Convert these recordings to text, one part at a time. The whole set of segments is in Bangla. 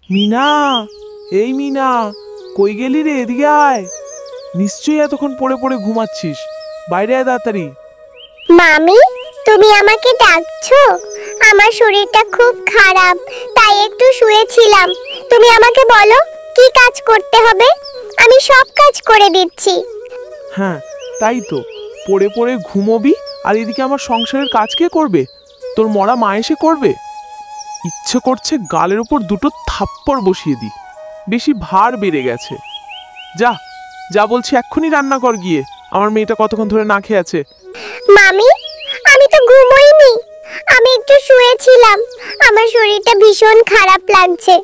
মিনা, এই মিনা, কই গেলি রে? এদিকে আয়। নিশ্চয়ই এতক্ষণ পড়ে পড়ে ঘুমাচ্ছিস। বাইরে আয় তাড়াতাড়ি। মামি, তুমি আমাকে ডাকছো? আমার শরীরটা খুব খারাপ, তাই একটু শুয়েছিলাম। তুমি আমাকে বলো কি কাজ করতে হবে, আমি সব কাজ করে দিচ্ছি। হ্যাঁ, তাই তো, পড়ে পড়ে ঘুমোবি আর এদিকে আমার সংসারের কাজ কে করবে? তোর মরা মা এসে করবে। ইচ্ছে করছে গালের উপর দুটো থাপ্পড় বসিয়ে দি, বেশি ভার বেড়ে গেছে। যা যা বলছি, এক্ষুনি রান্না কর গিয়ে। আমার মেয়েটা কতক্ষণ ধরে না খেয়ে আছে। মামি, আমি তো ঘুমোইনি, আমি একটু শুয়েছিলাম। আমার শরীরটা ভীষণ খারাপ লাগছে।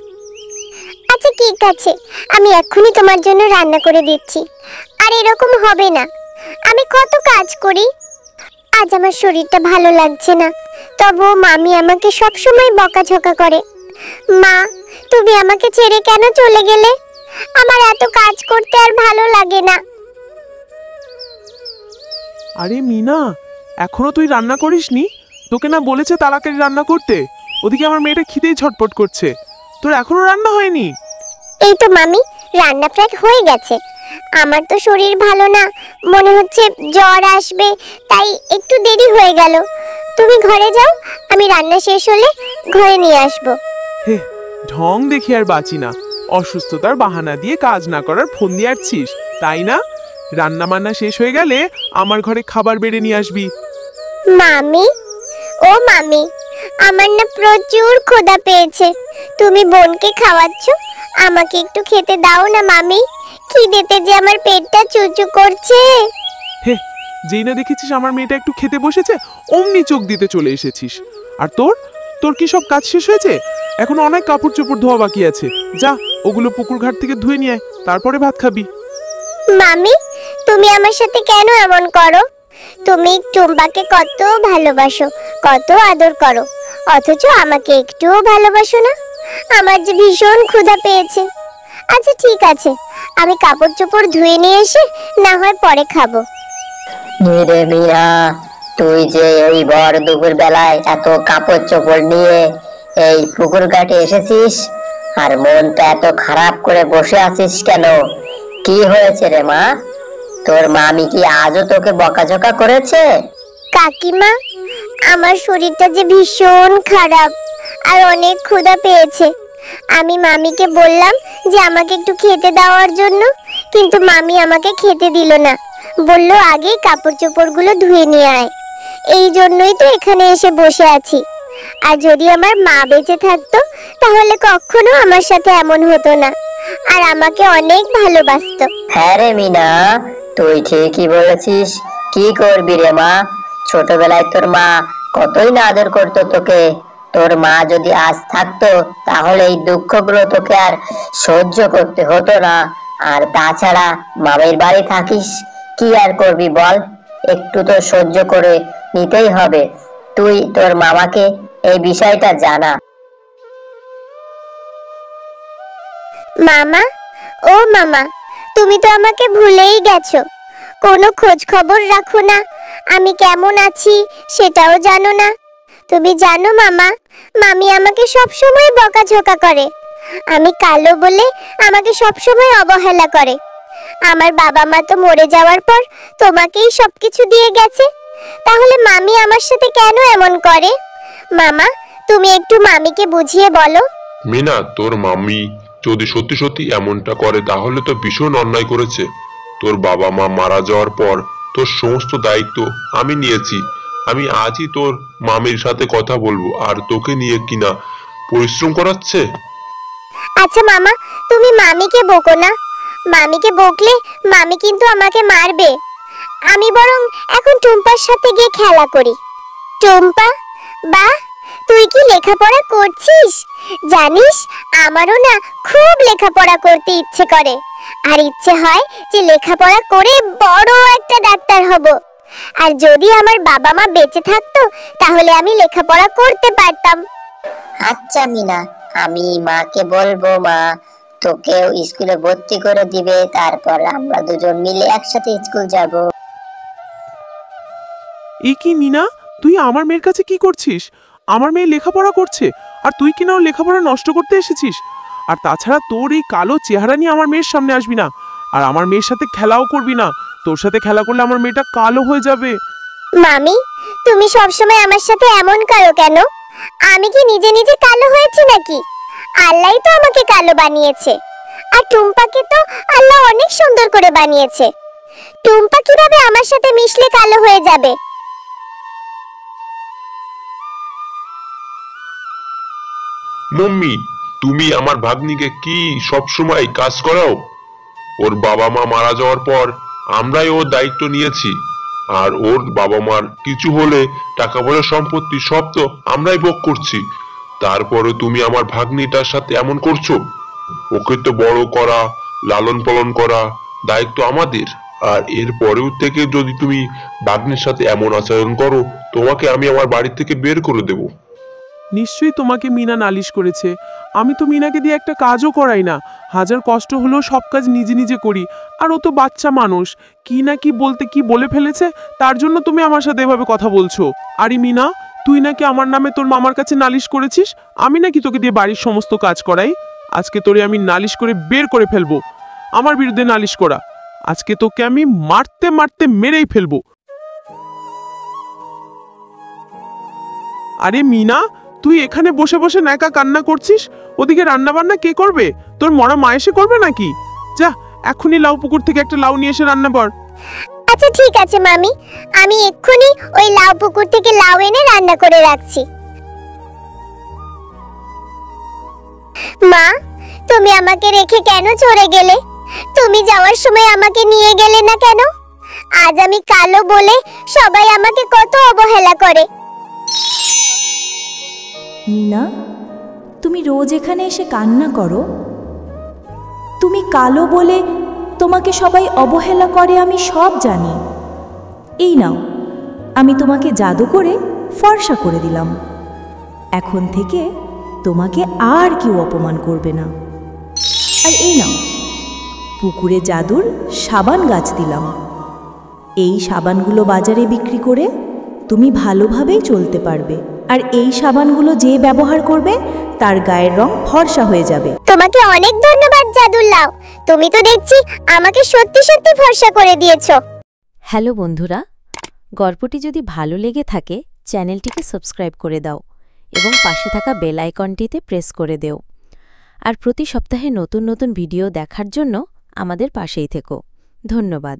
আচ্ছা ঠিক আছে, আমি এক্ষুনি তোমার জন্য রান্না করে দিচ্ছি। আর এরকম হবে না, আমি কত কাজ করি। আজ আমার শরীরটা ভালো লাগছে না, তবুও মামি আমাকে সব সময় বকাঝকা করে। মা, তুমি আমাকে ছেড়ে কেন চলে গেলে? আমার এত কাজ করতে আর ভালো লাগে না। আরে মিনা, এখনো তুই রান্না করিসনি? তোকে না বলেছে তাড়াতাড়ি রান্না করতে? ওদিকে আমার মেয়েটা খিদেই ছটপট করছে, তোর এখনো রান্না হয়নি? এই তো মামি, রান্না প্রায় হয়ে গেছে। আমার তো শরীর ভালো না, মনে হচ্ছে জ্বর আসবে, তাই একটু দেরি হয়ে গেল। তুমি ঘরে যাও, আমি রান্না শেষ হলে ঘরে নিয়ে আসবো। হে, ঢং দেখি আর বাঁচি না। অসুস্থতার বাহানা দিয়ে কাজ না করার ফোন দিয়ে আসছিস, তাই না? রান্না বান্না শেষ হয়ে গেলে আমার ঘরে খাবার বেড়ে নিয়ে আসবি। মামি, ও মামি, আমার না প্রচুর ক্ষুধা পেয়েছে। তুমি বোনকে খাওয়াচ্ছ, আমাকে একটু খেতে দাও না মামি। খিদেতে যে আমার পেটটা চুচু করছে। হে, যেই না দেখেছিস আমার মেয়েটা একটু খেতে বসেছে, অমনি চোখ দিতে চলে এসেছিস। আর তোর তোর কি সব কাজ শেষ হয়েছে? এখন অনেক কাপড় চোপড় ধোয়া বাকি আছে। যা, ওগুলো পুকুর ঘাট থেকে ধুয়ে নিয়ে আয়, তারপরে ভাত খাবি। মামি, তুমি আমার সাথে কেন এমন করো? তুমি টুম্বাকে কত ভালোবাসো, কত আদর করো, অথচ আমাকে একটুও ভালোবাসো না। আমার যে ভীষণ ক্ষুধা পেয়েছে। আচ্ছা ঠিক আছে, আমি কাপড় চোপড় ধুয়ে নিয়ে এসে না হয় পরে খাবো। রে মিয়া, তুই যে এই ভর দুপুর বেলায় এত কাপড় চোপড় নিয়ে এই পুকুর ঘাটে এসেছিস, আর মনটা এত খারাপ করে বসে আছিস কেন? কি হয়েছে রে মা? তোর মামি কি আজও তোকে বকাঝকা করেছে? কাকিমা, আমার শরীরটা যে ভীষণ খারাপ আর অনেক ক্ষুধা পেয়েছে। আমি মামিকে বললাম যে আমাকে একটু খেতে দেওয়ার জন্য, কিন্তু মামি আমাকে খেতে দিল না। বলল আগেই কাপড় চোপড়গুলো ধুয়ে নিয়ে আয়। এই জন্যই তো এখানে এসে বসে আছি। আর যদি আমার মা বেঁচে থাকতো, তাহলে কখনো আমার সাথে এমন হতো না, আর আমাকে অনেক ভালোবাসতো। হ্যাঁ রে মিনা, তুই ঠিকই বলেছিস। কি করবি রে মা, ছোটবেলায় তোর মা কতই না আদর করতো তোকে। তোর মা যদি আজ থাকতো, তাহলে এই দুঃখগুলো তোকে আর সহ্য করতে হতো না। আর তাছাড়া মামের বাড়ি থাকিস, কি আর করবি বল? একটু তো সহ্য করে নিতেই হবে। তুই তোর মামাকে এই বিষয়টা জানা। মামা, ও মামা, তুমি তো আমাকে ভুলেই গেছো। কোনো খোঁজ খবর রাখো না, আমি কেমন আছি সেটাও জানো না। তুমি জানো মামা, মামি আমাকে সব সময় বকাঝকা করে। আমি কালো বলে আমাকে সব সময় অবহেলা করে। আমার বাবা মা তো মরে যাওয়ার পর তোমাকেই সবকিছু দিয়ে গেছে, তাহলে মামি আমার সাথে কেন এমন করে? মামা, তুমি একটু মামিকে বুঝিয়ে বলো। মিনা, তোর মামি যদি সত্যি সত্যি এমনটা করে তাহলে তো ভীষণ অন্যায় করেছে। তোর বাবা মা মারা যাওয়ার পর তোর সমস্ত দায়িত্ব আমি নিয়েছি। আমি আজই তোর মামির সাথে কথা বলবো, আর তোকে নিয়ে কিনা পরিশ্রম করাচ্ছে। আচ্ছা মামা, তুমি মামিকে বকো না। মামিকে বকলে মামি কিন্তু আমাকে মারবে। আমি বরং এখন টুম্পার সাথে গিয়ে খেলা করি। টুম্পা, বাহ, তুই কি লেখাপড়া করছিস? জানিস, আমারও না খুব লেখাপড়া করতে ইচ্ছে করে। আর ইচ্ছে হয় যে লেখাপড়া করে বড় একটা ডাক্তার হব। আর যদি আমার বাবা মা বেঁচে থাকতো, তাহলে আমি লেখাপড়া করতে পারতাম। আচ্ছা মিনা, আমি মাকে বলবো, মা তোকেও স্কুলে ভর্তি করে দিবে, তারপর আমরা দুজন মিলে একসাথে স্কুল যাব। এই কি মিনা, তুই আমার মেয়ের কাছে কি করছিস? আমার মেয়ে লেখাপড়া করছে, আর তুই কিনা ওর লেখাপড়া নষ্ট করতে এসেছিস? আর তাছাড়া তোর এই কালো চেহারা নিয়ে আমার মেয়ের সামনে আসবি না, আর আমার মেয়ের সাথে খেলাও করবি না। তোর সাথে খেলা করলে আমার মেয়েটা কালো হয়ে যাবে। মামি, তুমি সবসময় আমার সাথে এমন করো কেন? আমি কি নিজে নিজে কালো হয়েছি নাকি? আল্লাহই তো আমাকে কালো বানিয়েছে। আর টুম্পাকে তো আল্লাহ অনেক সুন্দর করে বানিয়েছে। টুম্পা কিভাবে আমার সাথে মিশলে কালো হয়ে যাবে? মম্মি, তুমি আমার ভাগ্নিকে কি সব সময় কাজ করাও? ওর বাবা মা মারা যাওয়ার পর আমরাই ওর দায়িত্ব নিয়েছি, আর ওর বাবা মার কিছু হলে টাকা পয়সা সম্পত্তি সব তো আমরাই ভোগ করছি। তারপরে তুমি আমার ভাগ্নিটার সাথে এমন করছো? ওকে তো বড় করা, লালন পালন করা দায়িত্ব আমাদের। আর এর পরেও থেকে যদি তুমি ভাগ্নির সাথে এমন আচরণ করো, তোমাকে আমি আমার বাড়ি থেকে বের করে দেবো। নিশ্চয়ই তোমাকে মিনা নালিশ করেছে। আমি তো মিনাকে দিয়ে একটা কাজও করাই না। হাজার কষ্ট হলেও সব কাজ নিজে নিজে করি। আর ও তো বাচ্চা মানুষ, কি না কি বলতে কি বলে ফেলেছে, তার জন্য তুমি আমার সাথে এভাবে কথা বলছো। আরে মিনা, তুই নাকি আমার নামে তোর মামার কাছে নালিশ করেছিস। আমি নাকি তোকে দিয়ে বাড়ির সমস্ত কাজ করাই? আজকে তোরে আমি নালিশ করে বের করে ফেলবো। আমার বিরুদ্ধে নালিশ করা, আজকে তোকে আমি মারতে মারতে মেরেই ফেলবো। আরে মিনা, তুই এখানে বসে বসে ন্যাকা কান্না করছিস, ওদিকে রান্না বান্না কে করবে? তোর মরা মা এসে করবে নাকি? যা, এখনই লাউ পুকুর থেকে একটা লাউ নিয়ে এসে রান্না কর। আচ্ছা ঠিক আছে মামি, আমি এক্ষুনি ওই লাউ পুকুর থেকে লাউ এনে রান্না করে রাখছি। মা, তুমি আমাকে রেখে কেন চলে গেলে? তুমি যাওয়ার সময় আমাকে নিয়ে গেলে না কেন? আজ আমি কালো বলে সবাই আমাকে কত অবহেলা করে। মিনা, তুমি রোজ এখানে এসে কান্না করো? তুমি কালো বলে তোমাকে সবাই অবহেলা করে, আমি সব জানি। এই নাও, আমি তোমাকে জাদু করে ফর্সা করে দিলাম। এখন থেকে তোমাকে আর কেউ অপমান করবে না। আর এই নাও, পুকুরে জাদুর সাবান গাছ দিলাম। এই সাবানগুলো বাজারে বিক্রি করে তুমি ভালোভাবেই চলতে পারবে। আর এই সাবানগুলো যে ব্যবহার করবে তার গায়ের রং ফর্সা হয়ে যাবে। তোমাকে অনেক ধন্যবাদ জাদুর লাউ, তুমি তো দেখছি আমাকে সত্যি সত্যি ফর্সা করে দিয়েছো। হ্যালো বন্ধুরা, গল্পটি যদি ভালো লেগে থাকে চ্যানেলটিকে সাবস্ক্রাইব করে দাও এবং পাশে থাকা বেল আইকনটিতে প্রেস করে দেও। আর প্রতি সপ্তাহে নতুন নতুন ভিডিও দেখার জন্য আমাদের পাশেই থেকো। ধন্যবাদ।